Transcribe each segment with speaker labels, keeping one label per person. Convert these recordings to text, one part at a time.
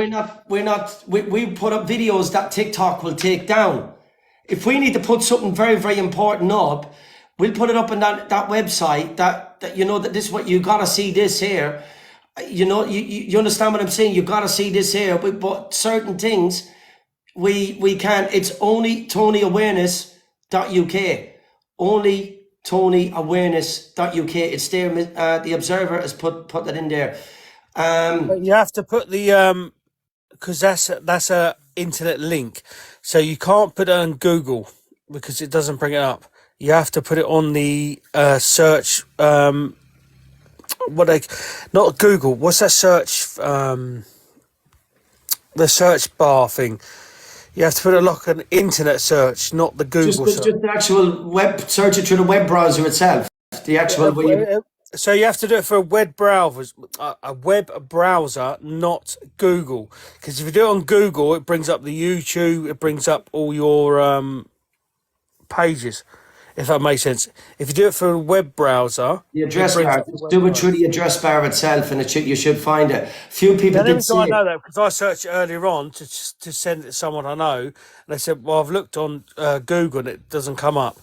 Speaker 1: we put up videos that TikTok will take down. If we need to put something very, very important up, we'll put it up on that website that you know that this is what you gotta see this here. You know, you understand what I'm saying? You gotta see this here. But certain things we can't. It's only TonyAwareness.uk. Only TonyAwareness.uk. It's there. The Observer has put that in there.
Speaker 2: But you have to put the because that's a internet link, so you can't put it on Google because it doesn't bring it up. You have to put it on the search. Not Google. What's that search? The search bar thing. You have to put it like an internet search, not the Google search.
Speaker 1: Just the actual web, search it through the web browser itself. The actual
Speaker 2: So you have to do it for a web browser, not Google. Because if you do it on Google, it brings up the YouTube, it brings up all your pages, if that makes sense. If you do it for a web browser,
Speaker 1: the address bar, do it through the address bar itself, and you should find it. Few people did say
Speaker 2: I know that because I searched it earlier on to send it to someone I know, and they said, "Well, I've looked on Google and it doesn't come up.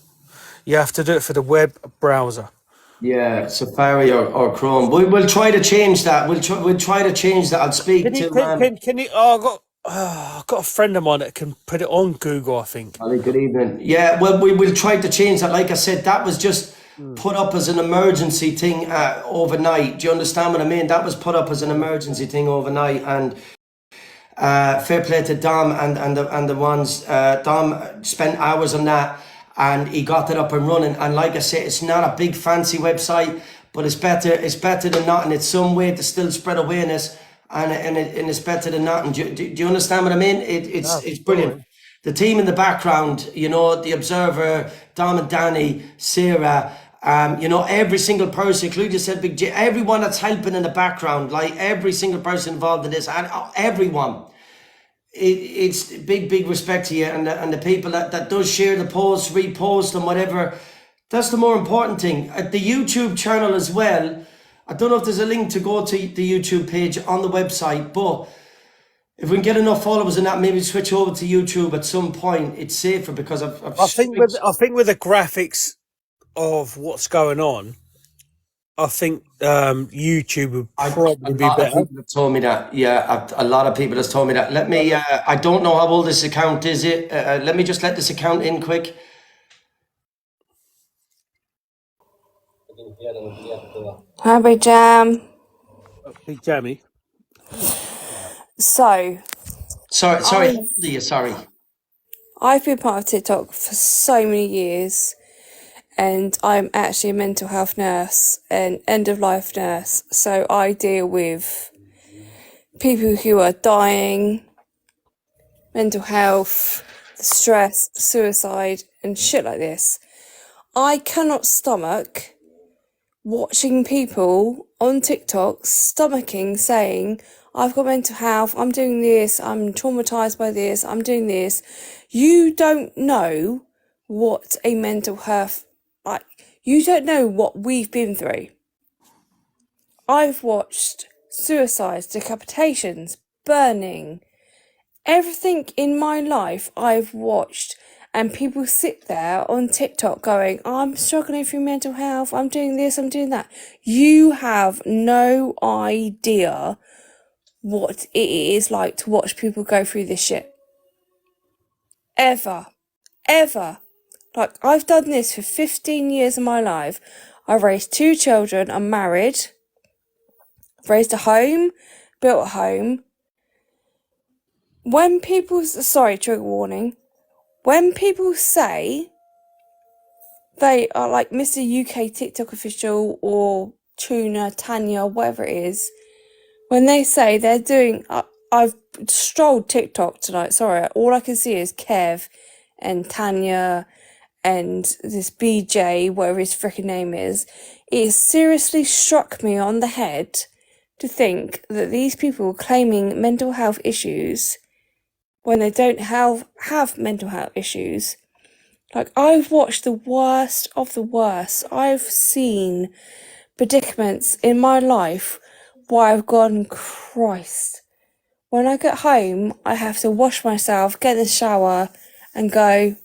Speaker 2: You have to do it for the web browser."
Speaker 1: Yeah, Safari or Chrome. We'll try to change that. We'll try to change that. I'll speak to.
Speaker 2: Can you? Oh, I've got a friend of mine that can put it on Google, I think.
Speaker 1: Ali, good evening. Yeah, well, we will try to change that. Like I said, that was just put up as an emergency thing overnight. Do you understand what I mean? That was put up as an emergency thing overnight, and fair play to Dom and the ones. Dom spent hours on that, and he got it up and running. And like I said, it's not a big fancy website, but it's better than nothing. It's some way to still spread awareness, and it's better than nothing. Do you understand what I mean? It's brilliant. The team in the background, you know, the Observer, Dom and Danny, Sarah, you know, every single person, including yourself, Big J, everyone that's helping in the background, like every single person involved in this, and everyone. It's big respect to you, and the people that does share the posts, repost and whatever. That's the more important thing. At the YouTube channel as well, I don't know if there's a link to go to the YouTube page on the website, but if we can get enough followers in that, maybe switch over to YouTube at some point. It's safer because
Speaker 2: I think with the graphics of what's going on, I think YouTube would probably be better.
Speaker 1: People have told me that. Yeah, a lot of people have told me that. Let me. I don't know how old this account is. Let me just let this account in quick.
Speaker 3: Hi, Big Jam.
Speaker 2: Big Jammy.
Speaker 3: So.
Speaker 1: Sorry. How old are you? Sorry.
Speaker 3: I've been part of TikTok for so many years. And I'm actually a mental health nurse and end-of-life nurse. So I deal with people who are dying, mental health, stress, suicide, and shit like this. I cannot stomach watching people on TikTok stomaching saying, I've got mental health, I'm doing this, I'm traumatized by this, I'm doing this. You don't know what a mental health... Like, you don't know what we've been through. I've watched suicides, decapitations, burning. Everything in my life I've watched, and people sit there on TikTok going, I'm struggling through mental health, I'm doing this, I'm doing that. You have no idea what it is like to watch people go through this shit. Ever. Like, I've done this for 15 years of my life. I've raised 2 children. I'm married. I've raised a home. Built a home. When people... Sorry, trigger warning. When people say they are like Mr. UK TikTok official or Tuna, Tanya, whatever it is, when they say they're doing... I've strolled TikTok tonight. Sorry, all I can see is Kev and Tanya... and this BJ, whatever his freaking name is, it seriously struck me on the head to think that these people claiming mental health issues when they don't have mental health issues. Like, I've watched the worst of the worst. I've seen predicaments in my life where I've gone, Christ, When I get home, I have to wash myself, get in the shower, and go,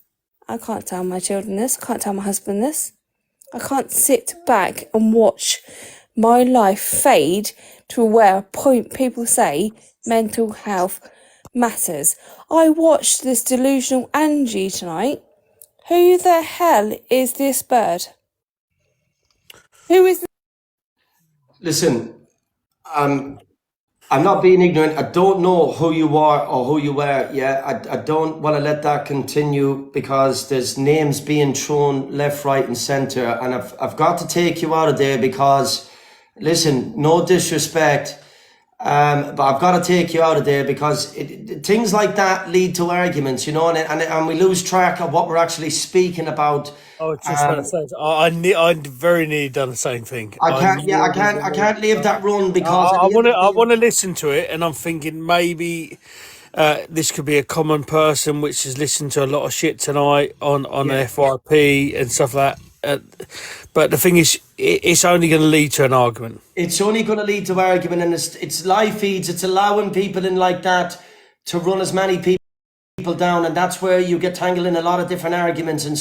Speaker 3: I can't tell my children this, I can't tell my husband this. I can't sit back and watch my life fade to where a point people say mental health matters. I watched this delusional Angie tonight. Who the hell is this bird? Who is
Speaker 1: Listen, I'm not being ignorant. I don't know who you are or who you were. Yeah, I don't want to let that continue because there's names being thrown left, right, and center, and I've got to take you out of there because, listen, no disrespect, but I've got to take you out of there because things like that lead to arguments, you know, and we lose track of what we're actually speaking about.
Speaker 2: I was just going to say, I very nearly done the same thing.
Speaker 1: I can't leave that run because
Speaker 2: I want to listen to it, and I'm thinking maybe this could be a common person which has listened to a lot of shit tonight on an FYP and stuff like that. But the thing is, it's only going to lead to an argument.
Speaker 1: It's only going to lead to argument, and it's live feeds. It's allowing people in like that to run as many people down, and that's where you get tangled in a lot of different arguments and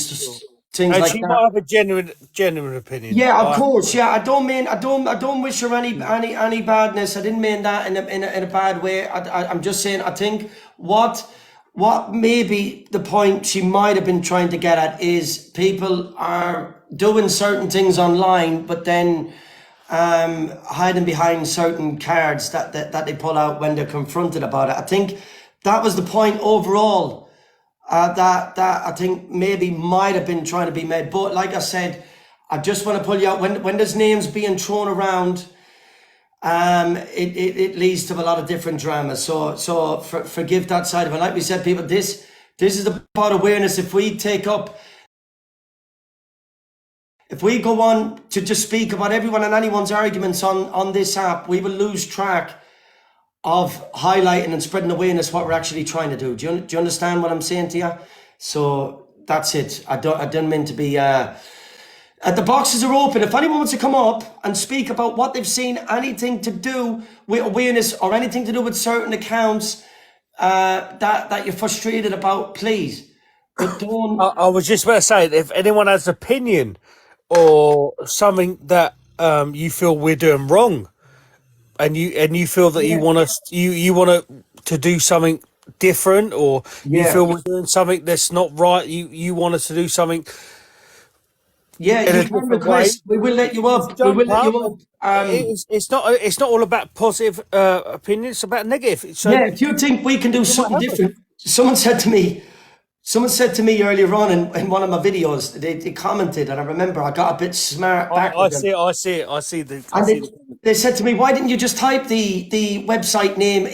Speaker 1: things
Speaker 2: And
Speaker 1: like
Speaker 2: she
Speaker 1: that.
Speaker 2: might have a genuine opinion.
Speaker 1: Yeah, of course. Yeah, I don't wish her any badness. I didn't mean that in a bad way. I'm just saying. I think what maybe the point she might have been trying to get at is people are doing certain things online, but then hiding behind certain cards that they pull out when they're confronted about it. I think that was the point overall. That I think maybe might have been trying to be made. But like I said, I just want to pull you out. When there's names being thrown around, it leads to a lot of different drama. So forgive that side of it. Like we said, people, this is about awareness. If we go on to just speak about everyone and anyone's arguments on this app, we will lose track of highlighting and spreading awareness what we're actually trying to do. Do you understand what I'm saying to you? So that's it. I don't mean to be the boxes are open. If anyone wants to come up and speak about what they've seen, anything to do with awareness or anything to do with certain accounts that you're frustrated about, please. But don't.
Speaker 2: I was just about to say, if anyone has an opinion or something that you feel we're doing wrong, and you feel that you want to do something different, or you feel we're doing something that's not right, you want us to do something.
Speaker 1: Yeah, you can request. We will let you up. We will let you up.
Speaker 2: It's not all about positive opinions. It's about negative. So
Speaker 1: yeah, if you think we can do something different, someone said to me earlier on in one of my videos. They commented, and I remember I got a bit smart back.
Speaker 2: I see the.
Speaker 1: They said to me, "Why didn't you just type the website name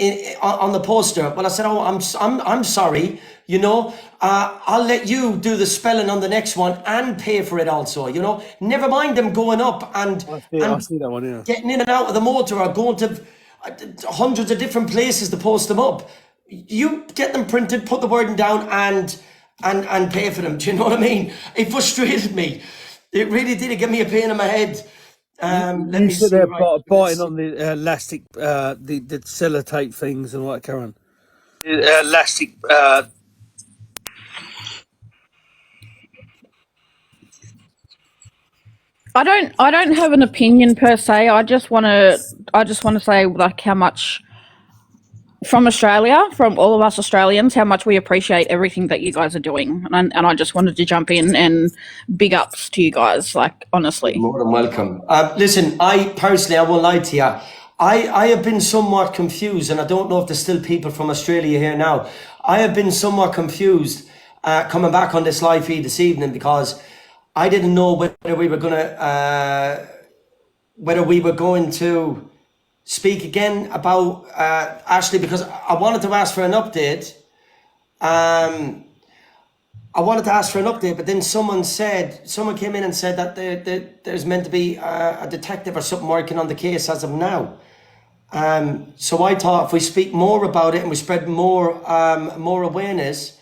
Speaker 1: on the poster?" Well, I said, "Oh, I'm sorry. You know, I'll let you do the spelling on the next one and pay for it also. You know, never mind them going up and
Speaker 2: I see that one, yeah.
Speaker 1: Getting in and out of the motor or going to hundreds of different places to post them up. You get them printed, put the wording down, and pay for them. Do you know what I mean? It frustrated me. It really did. It gave me a pain in my head."
Speaker 2: You sit there biting on the elastic, the sellotape things and what, Karen? Elastic.
Speaker 4: I don't have an opinion per se. I just want to say like how much from Australia, from all of us Australians, how much we appreciate everything that you guys are doing, and I just wanted to jump in and big ups to you guys. Like honestly,
Speaker 1: more than welcome. Listen, I won't lie to you. I have been somewhat confused, and I don't know if there's still people from Australia here now. I have been somewhat confused coming back on this live feed this evening because I didn't know whether we were going to speak again about Ashley, because I wanted to ask for an update. But then someone came in and said that there's meant to be a detective or something working on the case as of now. So I thought if we speak more about it and we spread more awareness,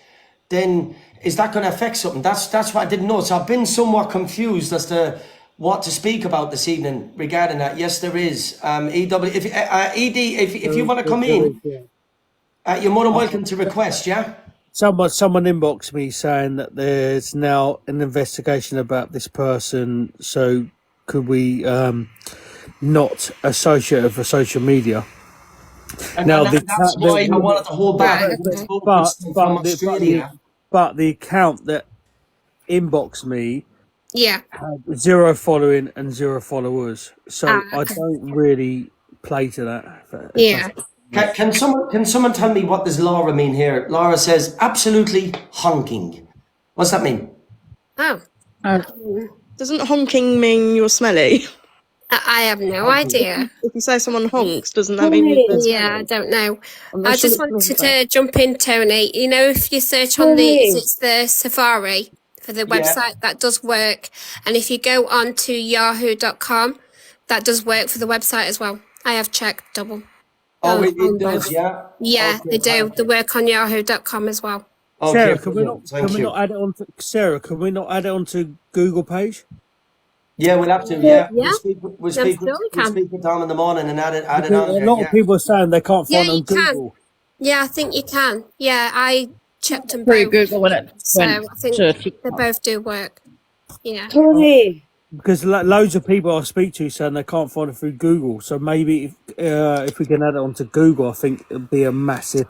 Speaker 1: then is that going to affect something? That's what I didn't know. So I've been somewhat confused as to what to speak about this evening regarding that. Yes, there is. EW, if you want to come in, You're more than welcome to request, yeah?
Speaker 2: Someone inboxed me saying that there's now an investigation about this person. So could we not associate it for social media?
Speaker 1: And,
Speaker 2: Now,
Speaker 1: that's why I wanted to hold back.
Speaker 5: Right,
Speaker 1: I
Speaker 5: okay.
Speaker 1: spoke with someone from Australia.
Speaker 2: But the account that inboxed me
Speaker 5: Yeah.
Speaker 2: had 0 following and 0 followers. So I
Speaker 5: Okay.
Speaker 2: don't really play to that.
Speaker 5: Yeah.
Speaker 1: Can someone tell me what does Laura mean here? Laura says absolutely honking. What's that mean?
Speaker 5: Oh,
Speaker 6: Doesn't honking mean you're smelly?
Speaker 5: I have no idea.
Speaker 6: If you say someone honks, doesn't that mean you're smelly?
Speaker 5: Yeah, I don't know.
Speaker 6: I'm not
Speaker 5: I
Speaker 6: sure
Speaker 5: just
Speaker 6: what it means
Speaker 5: wanted
Speaker 6: though.
Speaker 5: to jump in, Tony. You know, if you search on it's the Safari for the
Speaker 1: Yeah.
Speaker 5: website, that does work. And if you go on to yahoo.com, that does work for the website as well. I have checked double.
Speaker 1: Oh,
Speaker 5: on
Speaker 1: it does,
Speaker 5: both.
Speaker 1: yeah?
Speaker 5: Yeah,
Speaker 1: Okay,
Speaker 5: they do.
Speaker 1: fine.
Speaker 5: They work on yahoo.com as well.
Speaker 1: Okay,
Speaker 2: Sarah, can we
Speaker 1: brilliant.
Speaker 2: not
Speaker 1: Thank you.
Speaker 2: add it on to Sarah? Can we not add it onto Google page?
Speaker 1: Yeah, we'll have to, yeah.
Speaker 5: Yeah.
Speaker 1: We'll
Speaker 5: sure we
Speaker 1: we'll
Speaker 5: can.
Speaker 1: speak with Dom in the morning and add it
Speaker 2: Because
Speaker 1: on
Speaker 2: a
Speaker 1: there,
Speaker 2: lot
Speaker 1: yeah.
Speaker 2: of people are saying they can't
Speaker 5: Yeah,
Speaker 2: find it on
Speaker 5: you can.
Speaker 2: Google.
Speaker 5: Yeah, I think you can. Yeah, I checked them
Speaker 4: Through
Speaker 5: both.
Speaker 4: Google when it
Speaker 5: So
Speaker 4: went
Speaker 5: I think
Speaker 4: to
Speaker 5: they
Speaker 4: TikTok.
Speaker 5: both do work. Yeah.
Speaker 7: Tony,
Speaker 2: Because loads of people I speak to saying they can't find it through Google. So maybe if we can add it onto Google, I think it'd be a massive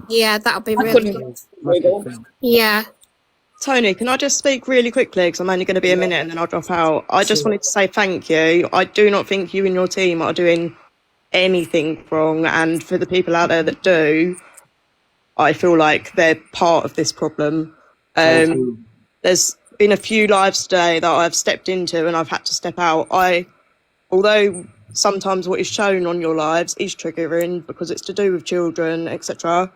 Speaker 5: Yeah, that'll be
Speaker 4: I
Speaker 5: really
Speaker 4: couldn't
Speaker 5: good.
Speaker 2: massive thing.
Speaker 5: Yeah.
Speaker 6: Tony, can I just speak really quickly because I'm only going to be a minute and then I'll drop out. I just wanted to say thank you. I do not think you and your team are doing anything wrong, and for the people out there that do, I feel like they're part of this problem. There's been a few lives today that I've stepped into and I've had to step out. Although sometimes what is shown on your lives is triggering because it's to do with children, etc.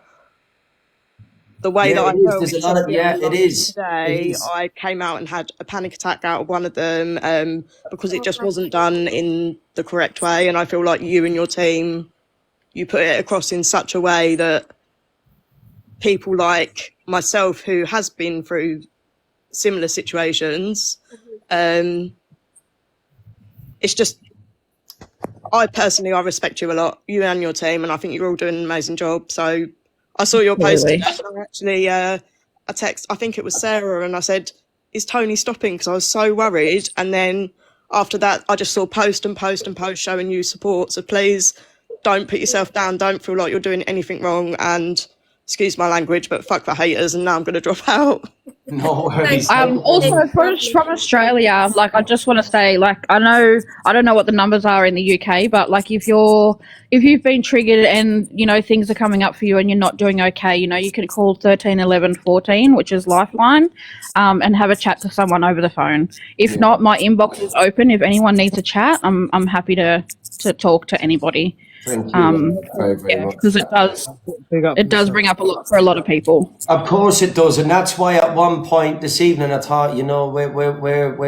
Speaker 6: The way
Speaker 1: Yeah,
Speaker 6: that I
Speaker 1: it is.
Speaker 6: felt
Speaker 1: There's a lot of- yeah, it is.
Speaker 6: today,
Speaker 1: It is.
Speaker 6: I came out and had a panic attack out of one of them because it just wasn't done in the correct way. And I feel like you and your team, you put it across in such a way that people like myself, who has been through similar situations, it's just, I respect you a lot, you and your team, and I think you're all doing an amazing job. So I saw your post
Speaker 4: Really?
Speaker 6: today, and I actually, I think it was Sarah, and I said, is Tony stopping? Because I was so worried. And then after that, I just saw post and post and post showing you support. So please don't put yourself down. Don't feel like you're doing anything wrong. And excuse my language, but fuck the haters. And now I'm going to drop out.
Speaker 1: No worries.
Speaker 4: Also from Australia, like I just want to say, like I don't know what the numbers are in the UK, but like if you've been triggered and you know things are coming up for you and you're not doing okay, you know you can call 13 11 14, which is Lifeline, and have a chat to someone over the phone. If not, my inbox is open. If anyone needs a chat, I'm happy to talk to anybody.
Speaker 1: Thank you very, very
Speaker 4: Yeah,
Speaker 1: much.
Speaker 4: because it does bring up a lot for a lot of people.
Speaker 1: Of course it does, and that's why at one point this evening I thought, you know, where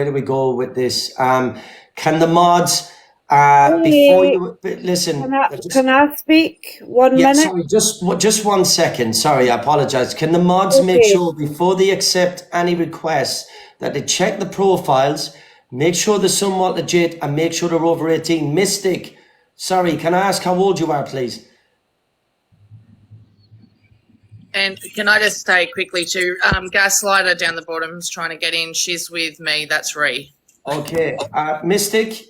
Speaker 1: do we go with this? Can the mods before you listen?
Speaker 7: can I speak 1
Speaker 1: Yeah,
Speaker 7: minute?
Speaker 1: sorry, just 1 second. Sorry, I apologize. Can the mods make
Speaker 7: Okay.
Speaker 1: sure before they accept any requests that they check the profiles, make sure they're somewhat legit, and make sure they're over 18? Mystic, sorry, can I ask how old you are, please?
Speaker 8: And can I just say quickly too, Gaslighter down the bottom is trying to get in. She's with me. That's Ree.
Speaker 1: Okay, Mystic.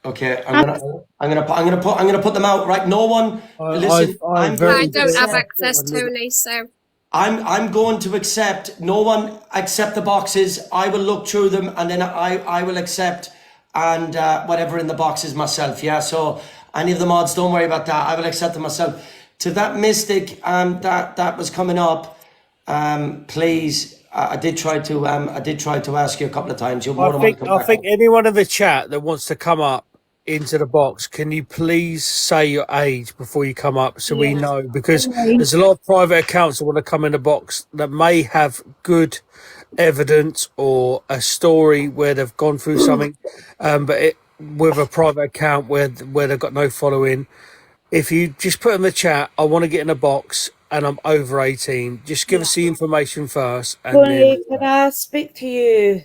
Speaker 1: Okay, I'm gonna put them out. Right, no one. Listen,
Speaker 2: I'm
Speaker 1: very-
Speaker 5: I don't have access, Tony, so
Speaker 1: I'm going to accept. No one accept the boxes. I will look through them and then I will accept and whatever in the boxes myself. Yeah. So any of the mods, don't worry about that. I will accept them myself. To that Mystic that was coming up, please. I did try to ask you a couple of times. You're more than welcome
Speaker 2: I
Speaker 1: back
Speaker 2: think
Speaker 1: up.
Speaker 2: anyone in the chat that wants to come up into the box, can you please say your age before you come up so we know? Because there's a lot of private accounts that want to come in the box that may have good evidence or a story where they've gone through something, with a private account where they've got no following. If you just put in the chat, I want to get in a box and I'm over 18, just give us the information first. And
Speaker 7: Tony, can I speak to you,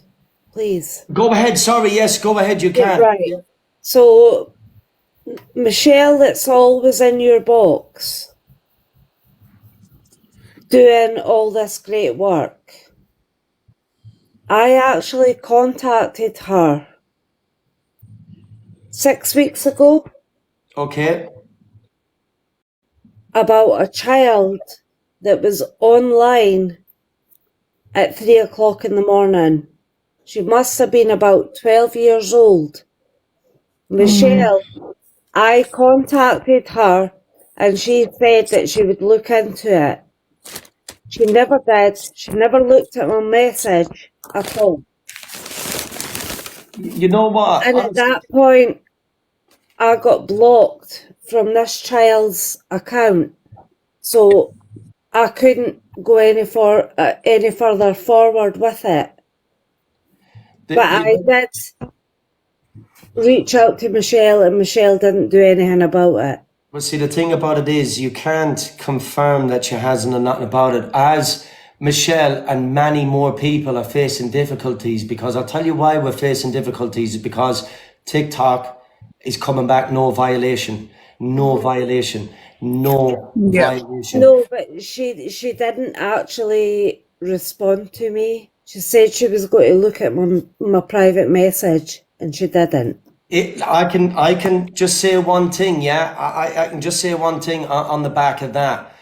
Speaker 7: please?
Speaker 1: Go ahead. Sorry. Yes, go ahead. You can.
Speaker 7: Right. So Michelle that's always in your box doing all this great work. I actually contacted her 6 weeks ago
Speaker 1: Okay.
Speaker 7: about a child that was online at 3 o'clock in the morning. She must have been about 12 years old. Michelle, I contacted her and she said that she would look into it. She never did. She never looked at my message at all.
Speaker 1: You know what?
Speaker 7: And at that point, I got blocked from this child's account. So I couldn't go any further forward with it. But I did reach out to Michelle and Michelle didn't do anything about it.
Speaker 1: Well, see, the thing about it is you can't confirm that she hasn't done nothing about it. As Michelle and many more people are facing difficulties, because I'll tell you why we're facing difficulties, is because TikTok is coming back, no violation. No, violation.
Speaker 7: No, but she didn't actually respond to me. She said she was going to look at my private message and she didn't.
Speaker 1: I can just say one thing, yeah? I can just say one thing on the back of that.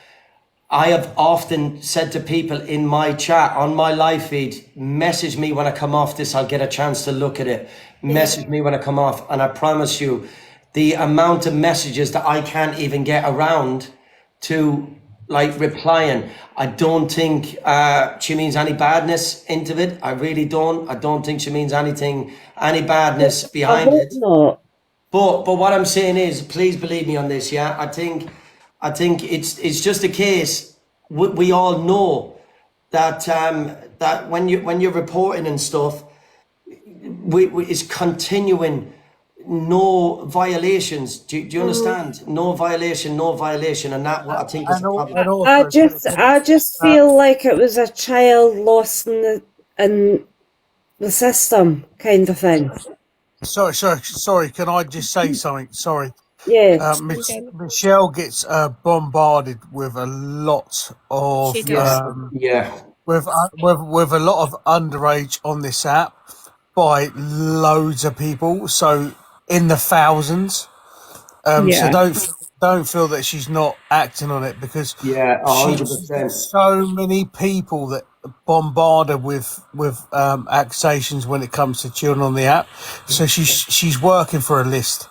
Speaker 1: I have often said to people in my chat, on my live feed, message me when I come off this, I'll get a chance to look at it. Message me when I come off, and I promise you, the amount of messages that I can't even get around to like replying, I don't think she means any badness into it. I really don't. I don't think she means any badness behind it.
Speaker 7: Not.
Speaker 1: But what I'm saying is, please believe me on this, yeah? I think it's just a case. We all know that that when you're reporting and stuff, it's continuing. No violations. Do you understand? No violation, and that what I think is a problem.
Speaker 7: I just feel like it was a child lost in the system kind of thing.
Speaker 2: Sorry. Can I just say something? Sorry.
Speaker 7: Yeah.
Speaker 2: Michelle gets bombarded with a lot of
Speaker 5: She does.
Speaker 2: with a lot of underage on this app by loads of people. So in the thousands. So don't feel that she's not acting on it, because
Speaker 1: Yeah,
Speaker 2: she's
Speaker 1: 100%.
Speaker 2: so many people that bombard her with accusations when it comes to children on the app. So she's working for a list.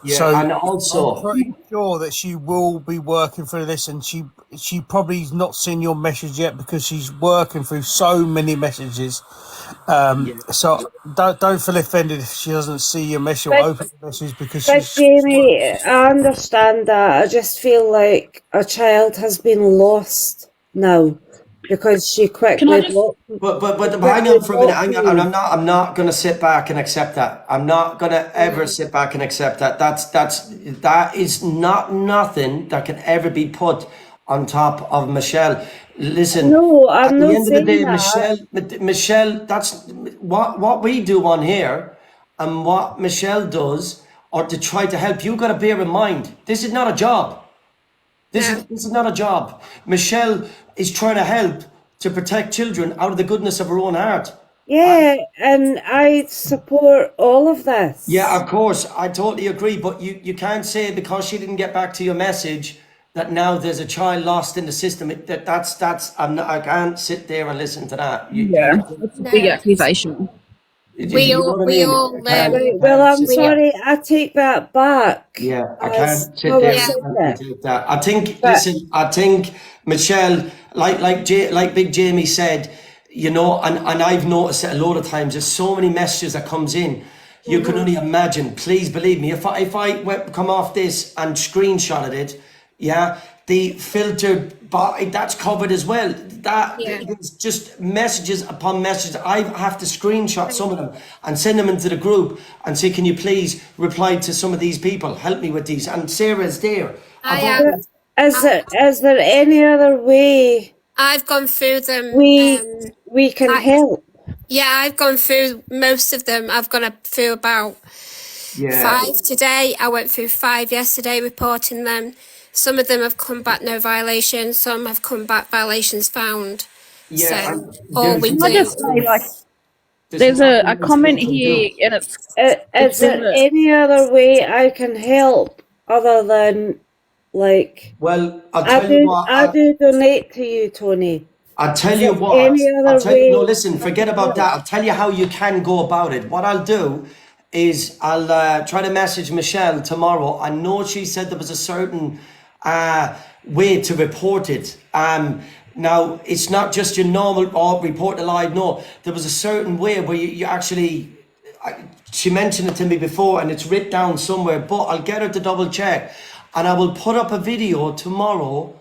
Speaker 1: Yeah,
Speaker 2: So
Speaker 1: and also,
Speaker 2: I'm pretty sure that she will be working through this, and she probably's not seen your message yet because she's working through so many messages. So don't feel offended if she doesn't see your message or open the message, because
Speaker 7: But Jamie, I understand that. I just feel like a child has been lost now because she quickly blocked.
Speaker 1: but hang on for a minute. I'm not going to sit back and accept that. I'm not going to ever sit back and accept that. That is not nothing that can ever be put on top of Michelle. Listen,
Speaker 7: No, I'm
Speaker 1: at
Speaker 7: not
Speaker 1: the end of the
Speaker 7: saying
Speaker 1: day,
Speaker 7: that.
Speaker 1: Michelle, that's what we do on here, and what Michelle does, or to try to help. You got to bear in mind, this is not a job. This is not a job. Michelle is trying to help to protect children out of the goodness of her own heart.
Speaker 7: Yeah, and I support all of this.
Speaker 1: Yeah, of course, I totally agree. But you can't say because she didn't get back to your message that now there's a child lost in the system. I can't sit there and listen to that.
Speaker 4: It's a big accusation.
Speaker 5: We all
Speaker 7: Well, I'm sorry, I take that back.
Speaker 1: Yeah, I
Speaker 7: As
Speaker 1: can't sit
Speaker 7: how I
Speaker 1: there
Speaker 7: said
Speaker 1: and
Speaker 7: that.
Speaker 1: take that. I think, I think Michelle, like Big Jamie said, you know, and I've noticed it a lot of times. There's so many messages that comes in. You can only imagine. Please believe me. If I come off this and screenshotted it, yeah, the filtered, that's covered as well. It's just messages upon messages. I have to screenshot some of them and send them into the group and say, can you please reply to some of these people? Help me with these. And Sarah's there.
Speaker 7: Is there any other way
Speaker 5: I've gone through them.
Speaker 7: we can help?
Speaker 5: Yeah, I've gone through most of them. I've gone through about
Speaker 1: Yeah.
Speaker 5: 5 today. I went through 5 yesterday reporting them. Some of them have come back no violations. Some have come back violations found.
Speaker 1: Yeah.
Speaker 5: So
Speaker 1: And
Speaker 5: all
Speaker 1: there's
Speaker 5: we
Speaker 4: Can I
Speaker 5: do.
Speaker 4: just say, like,
Speaker 1: there's
Speaker 4: there's a
Speaker 1: nothing else
Speaker 4: comment
Speaker 1: we can
Speaker 4: here,
Speaker 1: do.
Speaker 4: and it's
Speaker 7: Is
Speaker 4: there's
Speaker 7: there
Speaker 4: a,
Speaker 7: any other way I can help other than like
Speaker 1: Well, I'll tell you what.
Speaker 7: I do donate to you, Tony.
Speaker 1: I'll tell
Speaker 7: Is
Speaker 1: you
Speaker 7: there
Speaker 1: what.
Speaker 7: any
Speaker 1: I'll
Speaker 7: other
Speaker 1: tell you. No,
Speaker 7: way
Speaker 1: listen.
Speaker 7: I
Speaker 1: Forget
Speaker 7: can
Speaker 1: about that.
Speaker 7: help?
Speaker 1: I'll tell you how you can go about it. What I'll do is I'll try to message Michelle tomorrow. I know she said there was a certain way to report it. Now it's not just your normal report alive. No, there was a certain way where you actually. She mentioned it to me before, and it's written down somewhere. But I'll get her to double check, and I will put up a video tomorrow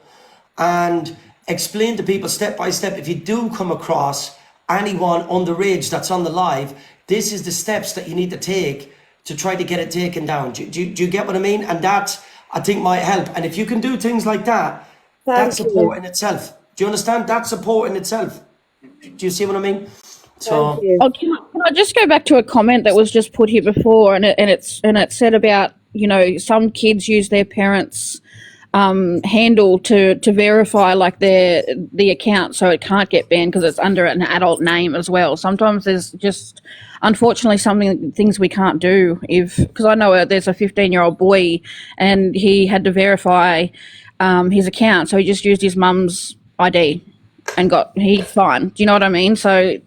Speaker 1: and explain to people step by step. If you do come across anyone underage that's on the live, this is the steps that you need to take to try to get it taken down. Do you get what I mean? And that, I think, might help. And if you can do things like that, that's
Speaker 7: Thank
Speaker 1: support
Speaker 7: you.
Speaker 1: in itself. Do you understand? That's support in itself. Do you see what I mean?
Speaker 7: Thank
Speaker 1: So,
Speaker 7: you.
Speaker 4: oh, can I just go back to a comment that was just put here before, and it said about, you know, some kids use their parents' handle to verify like the account, so it can't get banned because it's under an adult name as well. Sometimes there's just unfortunately things we can't do, if because I know there's a 15-year-old boy and he had to verify his account, so he just used his mum's ID and he's fine. Do you know what I mean? So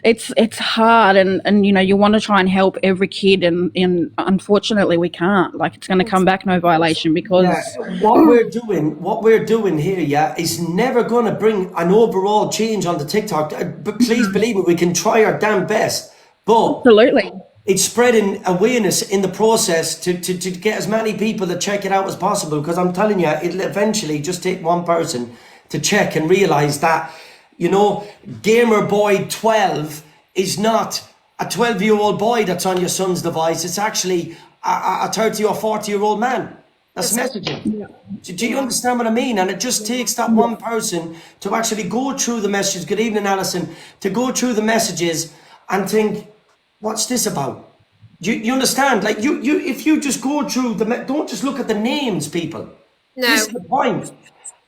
Speaker 4: it's hard, and you know, you want to try and help every kid, and unfortunately we can't. Like, it's going to come back no violation because
Speaker 1: yeah, what we're doing here, yeah, is never going to bring an overall change on the TikTok. But please believe me, we can try our damn best. But
Speaker 4: absolutely.
Speaker 1: it's spreading awareness in the process to get as many people to check it out as possible. Because I'm telling you, it'll eventually just take one person to check and realize that, you know, Gamer Boy 12 is not a 12-year-old boy that's on your son's device. It's actually a 30 or 40-year-old man that's messaging. Do you understand what I mean? And it just takes that one person to actually go through the messages. Good evening, Alison. To go through the messages and think, what's this about? You understand? Like, you if you just go through don't just look at the names, people.
Speaker 5: No,
Speaker 1: This is the point.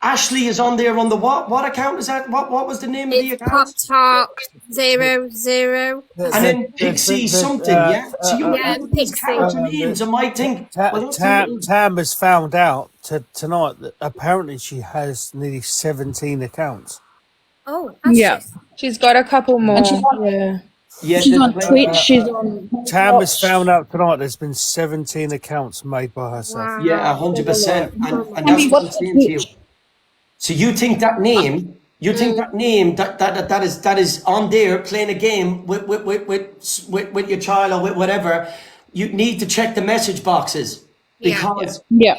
Speaker 1: Ashley is on there on the what account is that? What was the name of the
Speaker 5: it's
Speaker 1: account?
Speaker 5: Pop Talk 00.
Speaker 1: And then Pixie something, yeah? So you
Speaker 5: Yeah,
Speaker 1: look at these
Speaker 5: Pixie.
Speaker 1: character names and might think, well, that's
Speaker 2: Tam has found out tonight that apparently she has nearly 17 accounts.
Speaker 5: Oh,
Speaker 4: Yeah.
Speaker 5: Ashley.
Speaker 9: She's got a couple more.
Speaker 4: And she's on,
Speaker 9: Yeah.
Speaker 1: yeah,
Speaker 4: she's on
Speaker 1: there's-
Speaker 4: Twitch, she's on
Speaker 2: Tam has
Speaker 4: Roblox.
Speaker 2: found out tonight there's been 17 accounts made by herself.
Speaker 5: Wow.
Speaker 1: yeah, 100%. And
Speaker 4: Andy,
Speaker 1: that's what I'm
Speaker 4: what's
Speaker 1: saying to you.
Speaker 4: Twitch?
Speaker 1: So you think that name, that is on there playing a game with your child or with whatever, you need to check the message boxes,
Speaker 5: Yeah.
Speaker 1: because
Speaker 4: Yeah.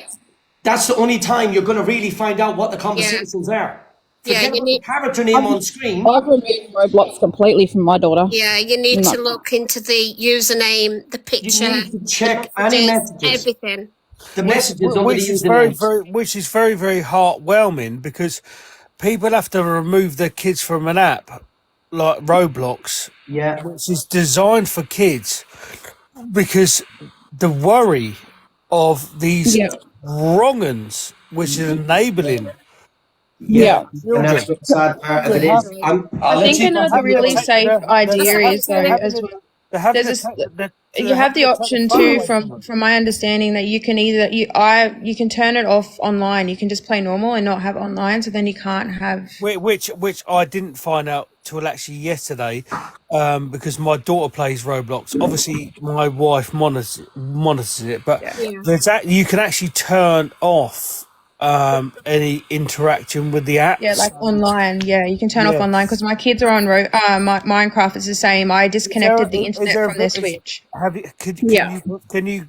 Speaker 1: that's the only time you're going to really find out what the conversations are.
Speaker 5: Yeah,
Speaker 1: Forget
Speaker 5: you
Speaker 1: about
Speaker 5: need-
Speaker 1: the character name on screen.
Speaker 4: I've removed Roblox completely from my daughter.
Speaker 5: Yeah, you need
Speaker 4: No.
Speaker 5: to look into the username, the picture,
Speaker 1: need to check
Speaker 5: the
Speaker 1: any
Speaker 5: messages,
Speaker 1: messages.
Speaker 5: everything.
Speaker 1: The messages under
Speaker 2: Which
Speaker 1: the
Speaker 2: is very,
Speaker 1: username.
Speaker 2: which is very, very heartwarming, because people have to remove their kids from an app like Roblox,
Speaker 1: Yeah.
Speaker 2: which is designed for kids, because the worry of these
Speaker 4: Yeah.
Speaker 2: wrong-uns, which is enabling
Speaker 4: Yeah.
Speaker 1: And that's what the sad part of it is. I'll
Speaker 9: I
Speaker 1: let
Speaker 9: think
Speaker 1: you
Speaker 9: another
Speaker 2: have
Speaker 9: really
Speaker 2: your-
Speaker 9: safe
Speaker 2: they're-
Speaker 9: idea
Speaker 2: they're-
Speaker 9: is though
Speaker 2: they're
Speaker 9: as
Speaker 2: having
Speaker 9: well.
Speaker 2: They have
Speaker 9: There's
Speaker 2: the-
Speaker 9: You have the option too, from my understanding, that you can either you can turn it off online. You can just play normal and not have online. So then you can't have.
Speaker 2: which I didn't find out till actually yesterday, because my daughter plays Roblox. Obviously, my wife monitors it, but there's you can actually turn off any interaction with the apps.
Speaker 9: Yeah, like online. Yeah, you can turn off
Speaker 2: Yeah.
Speaker 9: online because my kids are on Minecraft. It's the same. I disconnected the internet from their Switch.
Speaker 2: Have you?
Speaker 4: Yeah.
Speaker 2: Can you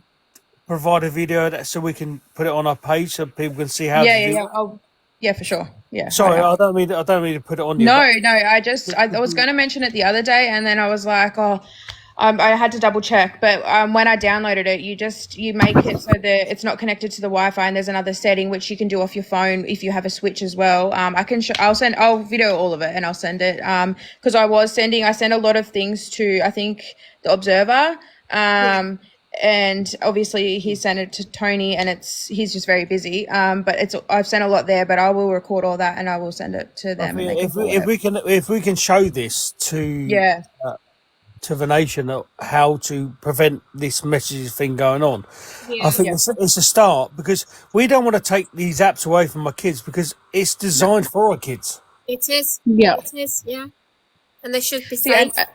Speaker 2: provide a video of that so we can put it on our page so people can see how?
Speaker 9: Yeah,
Speaker 2: to
Speaker 9: yeah,
Speaker 2: do
Speaker 9: yeah. Yeah, for sure. Yeah.
Speaker 2: Sorry,
Speaker 9: I
Speaker 2: I don't mean to put it on you.
Speaker 9: No,
Speaker 2: but-
Speaker 9: no. I was going to mention it the other day, and then I was like, oh, I had to double check. But when I downloaded it, you make it so that it's not connected to the Wi-Fi, and there's another setting which you can do off your phone if you have a Switch as well. I'll video all of it and I'll send it. Because I send a lot of things to, I think, the Observer. and obviously he sent it to Tony, and he's just very busy. But I've sent a lot there, but I will record all that and I will send it to them. And they can forward it.
Speaker 2: If we can show this
Speaker 9: Yeah.
Speaker 2: to the nation how to prevent this messaging thing going on, I think it's a start, because we don't want to take these apps away from our kids, because it's designed for our kids.
Speaker 5: It is.
Speaker 4: Yeah.
Speaker 5: It is. Yeah. And they should be
Speaker 9: Yeah,
Speaker 5: safe.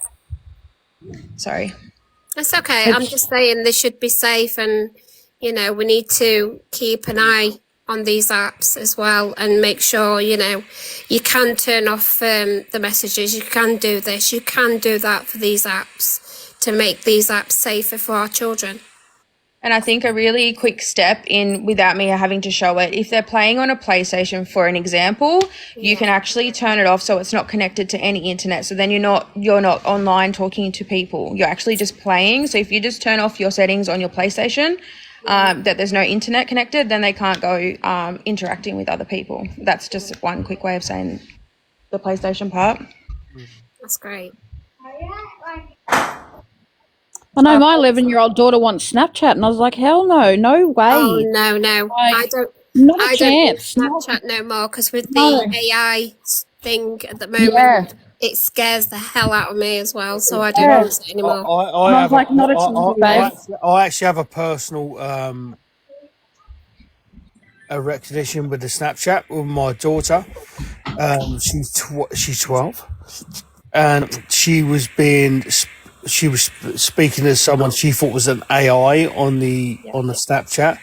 Speaker 9: sorry.
Speaker 5: That's okay. I'm just saying they should be safe, and we need to keep an eye on these apps as well, and make sure you can turn off the messages. You can do this. You can do that for these apps to make these apps safer for our children.
Speaker 9: And I think a really quick step in, without me having to show it, if they're playing on a PlayStation, for an example, you can actually turn it off so it's not connected to any internet. So then you're not online talking to people. You're actually just playing. So if you just turn off your settings on your PlayStation, that there's no internet connected, then they can't go interacting with other people. That's just one quick way of saying the PlayStation part.
Speaker 5: That's great.
Speaker 4: I know my 11-year-old daughter wants Snapchat, and I was like, hell no, no way.
Speaker 5: Oh no, I don't.
Speaker 4: Not a
Speaker 5: I
Speaker 4: chance.
Speaker 5: don't use Snapchat no more, because with the AI thing at the moment, it scares the hell out of me as well. So I don't use it anymore.
Speaker 4: I was like, not a chance, babe.
Speaker 2: I actually have a personal a recognition with the Snapchat with my daughter. She's 12, and she was speaking to someone she thought was an AI on the Snapchat,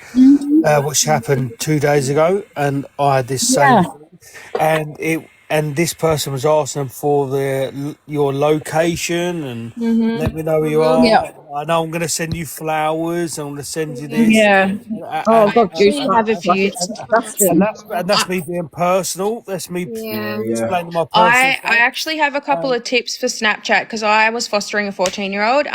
Speaker 2: which happened 2 days ago, and I had this same thing, and this person was asking for your location and let me know who you are.
Speaker 4: Yeah.
Speaker 2: I know I'm going to send you flowers. I'm going to send you this.
Speaker 4: Yeah. Oh, God, juice.
Speaker 9: Have a few.
Speaker 2: And that's me being personal. That's me explaining my personal.
Speaker 9: I actually have a couple of tips for Snapchat, because I was fostering a 14-year-old.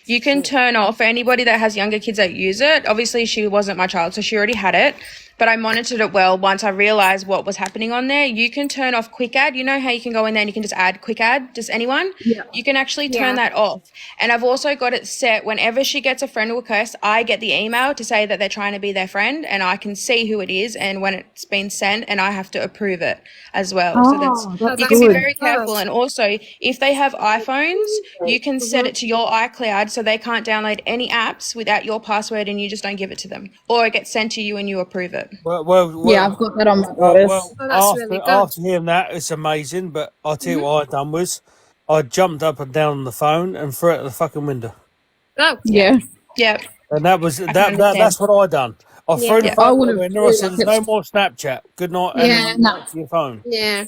Speaker 9: You can turn off, for anybody that has younger kids that use it. Obviously, she wasn't my child, so she already had it. But I monitored it well once I realized what was happening on there. You can turn off quick ad. You know how you can go in there and you can just add quick ad, just anyone?
Speaker 4: Yeah.
Speaker 9: You can actually turn that off. And I've also got it set, whenever she gets a friend request, I get the email to say that they're trying to be their friend, and I can see who it is and when it's been sent, and I have to approve it as well. So
Speaker 4: that's
Speaker 9: you can be
Speaker 4: good.
Speaker 9: very careful. And also, if they have iPhones, you can set it to your iCloud so they can't download any apps without your password, and you just don't give it to them, or it gets sent to you and you approve it.
Speaker 2: Well,
Speaker 4: Yeah, I've got that on my notice.
Speaker 5: that's really good.
Speaker 2: after hearing that, it's amazing. But I'll tell you what I done was, I jumped up and down on the phone and threw it at the fucking window.
Speaker 5: Oh,
Speaker 4: Yeah.
Speaker 9: Yeah.
Speaker 2: And that was
Speaker 9: understand.
Speaker 2: that's what I done. I threw the
Speaker 9: Yeah.
Speaker 2: phone
Speaker 4: I
Speaker 2: at the
Speaker 4: would've
Speaker 2: window. I said, "There's no more Snapchat. Good night."
Speaker 5: Yeah.
Speaker 2: And
Speaker 4: No.
Speaker 2: your phone.
Speaker 5: yeah,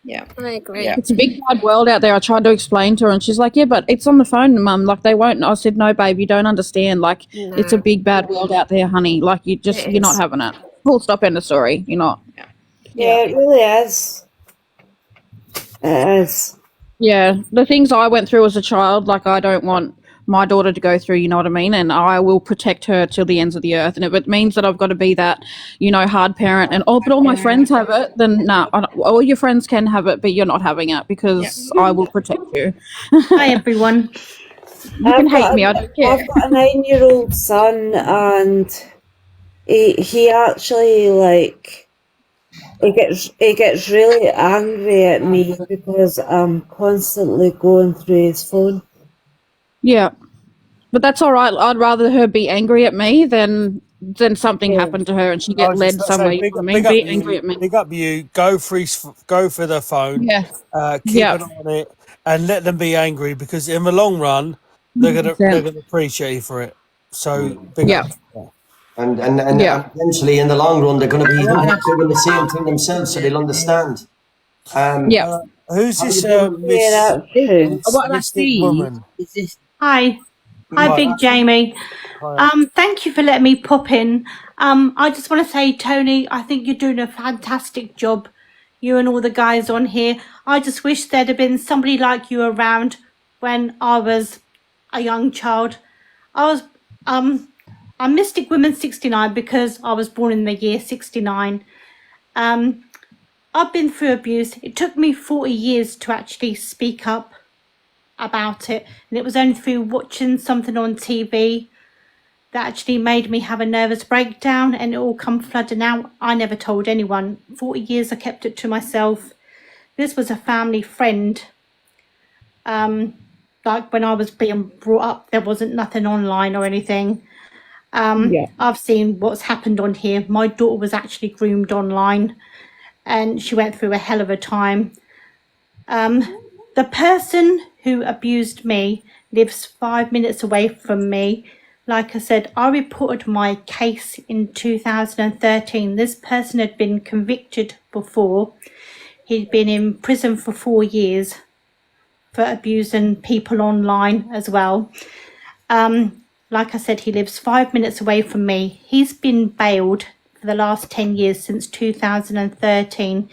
Speaker 9: Yeah.
Speaker 5: I agree.
Speaker 9: Yeah.
Speaker 4: It's a big wide world out there. I tried to explain to her, and she's like, yeah, but it's on the phone, Mum. Like, they won't. I said, no, babe, you don't understand. Like, it's a big, bad world out there, honey. Like, you're not having it. Full stop, end of story. You're not.
Speaker 7: Yeah, it really is. It is.
Speaker 4: Yeah. The things I went through as a child, like, I don't want my daughter to go through, you know what I mean? And I will protect her till the ends of the earth. And if it means that I've got to be that, hard parent, and but all my friends have it, then no, all your friends can have it, but you're not having it, because I will protect you.
Speaker 10: Hi everyone.
Speaker 4: You can hate me, I don't care.
Speaker 7: I've got a 9-year-old son, and he actually he gets really angry at me because I'm constantly going through his phone.
Speaker 4: Yeah. But that's all right. I'd rather her be angry at me than something happened to her and she
Speaker 2: I
Speaker 4: get
Speaker 2: was
Speaker 4: led
Speaker 2: just gonna
Speaker 4: somewhere.
Speaker 2: say,
Speaker 4: You know what I mean?
Speaker 2: big up
Speaker 4: Be
Speaker 2: you,
Speaker 4: angry at me.
Speaker 2: big up you. Go for the phone.
Speaker 4: Yeah.
Speaker 2: Keep
Speaker 4: Yeah.
Speaker 2: an eye on it, and let them be angry, because in the long run, they're gonna
Speaker 4: 100%.
Speaker 2: appreciate you for it. So big
Speaker 4: Yeah.
Speaker 2: up.
Speaker 1: And
Speaker 4: Yeah.
Speaker 1: eventually, in the long run, they're going to be doing the same thing themselves, so they'll understand.
Speaker 4: Yeah.
Speaker 2: Who's this
Speaker 7: Yeah, that's true.
Speaker 10: What I
Speaker 2: mystic
Speaker 10: see
Speaker 2: woman?
Speaker 10: is this. Hi,
Speaker 2: Hi.
Speaker 10: Big Jamie.
Speaker 2: Hi.
Speaker 10: Thank you for letting me pop in. I just want to say, Tony, I think you're doing a fantastic job. You and all the guys on here. I just wish there'd have been somebody like you around when I was a young child. I'm Mystic Women 69 because I was born in the year 69. I've been through abuse. It took me 40 years to actually speak up about it, and it was only through watching something on TV that actually made me have a nervous breakdown, and it all come flooding out. I never told anyone. 40 years I kept it to myself. This was a family friend. Like when I was being brought up, there wasn't nothing online or anything. I've seen what's happened on here. My daughter was actually groomed online, and she went through a hell of a time. The person who abused me lives 5 minutes away from me. Like I said, I reported my case in 2013. This person had been convicted before. He'd been in prison for 4 years for abusing people online as well. Like I said, he lives 5 minutes away from me. He's been bailed for the last 10 years, since 2013.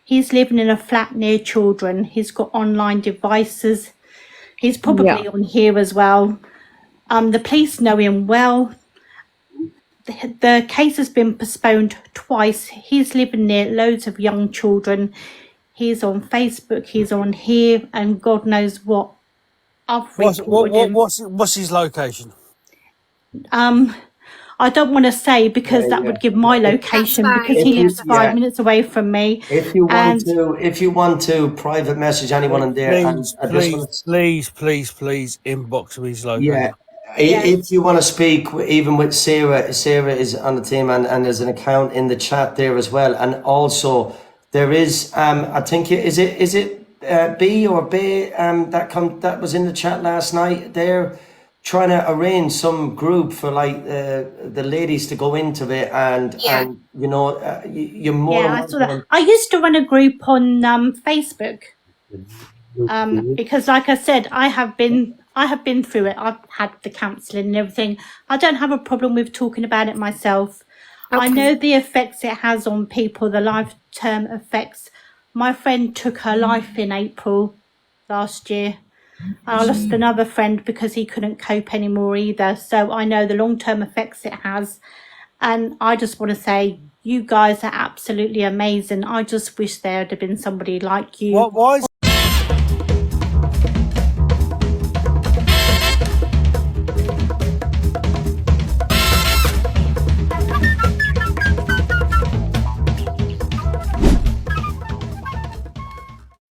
Speaker 10: He's living in a flat near children. He's got online devices. He's probably on here as well. The police know him well. The case has been postponed twice. He's living near loads of young children. He's on Facebook. He's on here, and God knows what. I've reported him.
Speaker 2: What's his location?
Speaker 10: I don't want to say, because that would give my location,
Speaker 5: That's
Speaker 10: because
Speaker 5: fine.
Speaker 10: he lives 5 minutes away from me.
Speaker 1: If you
Speaker 10: And
Speaker 1: want to private message anyone in there, and I just want to
Speaker 2: Please inbox me his location.
Speaker 1: Yeah. If you want to speak, even with Sarah is on the team, and there's an account in the chat there as well. And also there is, I think, is it B or B that was in the chat last night. They're trying to arrange some group for like the ladies to go into it, and you know, you're more.
Speaker 10: yeah, I saw that. I used to run a group on Facebook, because, like I said, I have been through it. I've had the counselling and everything. I don't have a problem with talking about it myself. I know the effects it has on people, the long-term effects. My friend took her life in April last year. I lost another friend because he couldn't cope anymore either. So I know the long-term effects it has. And I just want to say, you guys are absolutely amazing. I just wish there had been somebody like you.
Speaker 2: Why is